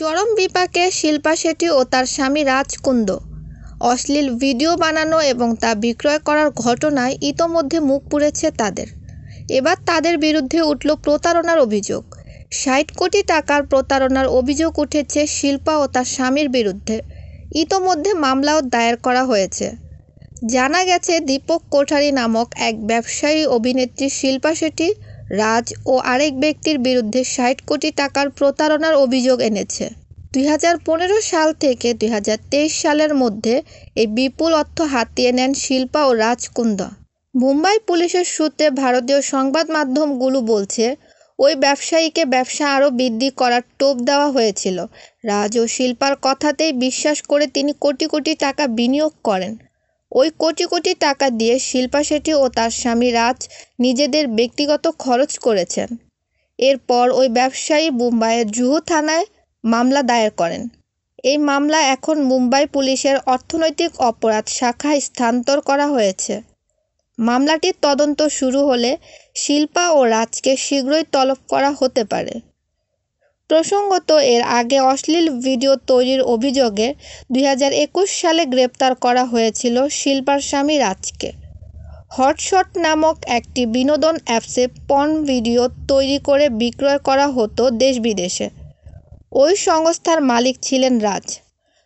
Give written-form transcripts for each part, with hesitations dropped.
চরম বিপাকে শিল্পা শেঠি ও তার স্বামী রাজ কুন্দ। অশ্লীল ভিডিও বানানো এবং তা বিক্রয় করার ঘটনায় ইতোমধ্যে মুখ পুড়েছে তাদের। এবার তাদের বিরুদ্ধে উঠল প্রতারণার অভিযোগ। ৬০ কোটি টাকার প্রতারণার অভিযোগ উঠেছে শিল্পা ও তার স্বামীর বিরুদ্ধে। ইতোমধ্যে মামলাও দায়ের করা হয়েছে। জানা গেছে, দীপক কোঠারি নামক এক ব্যবসায়ী অভিনেত্রী শিল্পা শেঠি, রাজ ও আরেক ব্যক্তির বিরুদ্ধে ৬০ কোটি টাকার প্রতারণার অভিযোগ এনেছে। ২০১৫ সাল থেকে ২০২৩ সালের মধ্যে এই বিপুল অর্থ হাতিয়ে নেন শিল্পা ও রাজ কুন্দ। মুম্বাই পুলিশের সূত্রে ভারতীয় সংবাদ মাধ্যমগুলো বলছে, ওই ব্যবসায়ীকে ব্যবসা আরও বৃদ্ধি করার টোপ দেওয়া হয়েছিল। রাজ ও শিল্পার কথাতেই বিশ্বাস করে তিনি কোটি কোটি টাকা বিনিয়োগ করেন। ওই কোটি কোটি টাকা দিয়ে শিল্পা শেঠি ও তার স্বামী রাজ নিজেদের ব্যক্তিগত খরচ করেছেন। এরপর ওই ব্যবসায়ী মুম্বাইয়ের জুহু থানায় মামলা দায়ের করেন। এই মামলা এখন মুম্বাই পুলিশের অর্থনৈতিক অপরাধ শাখায় স্থানান্তর করা হয়েছে। মামলাটির তদন্ত শুরু হলে শিল্পা ও রাজকে শীঘ্রই তলব করা হতে পারে। প্রসঙ্গত, এর আগে অশ্লীল ভিডিও তৈরির অভিযোগে ২০২১ সালে গ্রেপ্তার করা হয়েছিল শিল্পার স্বামী রাজকে। হটশট নামক একটি বিনোদন অ্যাপসে পর্ন ভিডিও তৈরি করে বিক্রয় করা হতো দেশ বিদেশে। ওই সংস্থার মালিক ছিলেন রাজ।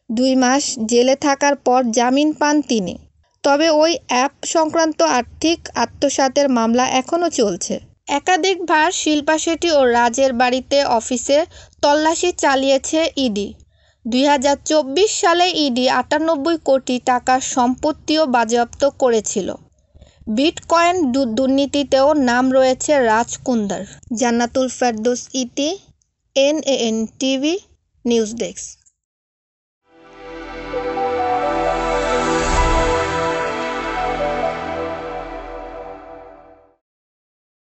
২ মাস জেলে থাকার পর জামিন পান তিনি। তবে ওই অ্যাপ সংক্রান্ত আর্থিক আত্মসাতের মামলা এখনও চলছে। একাধিকবার শিল্পা শেঠি ও রাজের বাড়িতে অফিসে তল্লাশি চালিয়েছে ইডি। ২০২৪ সালে ইডি ৯৮ কোটি টাকার সম্পত্তিও বাজেয়াপ্ত করেছিল। বিটকয়েন দুর্নীতিতেও নাম রয়েছে রাজ কুন্দার। জান্নাতুল ফেরদৌস, ইটি, NAN টিভি, নিউজ ডেস্ক।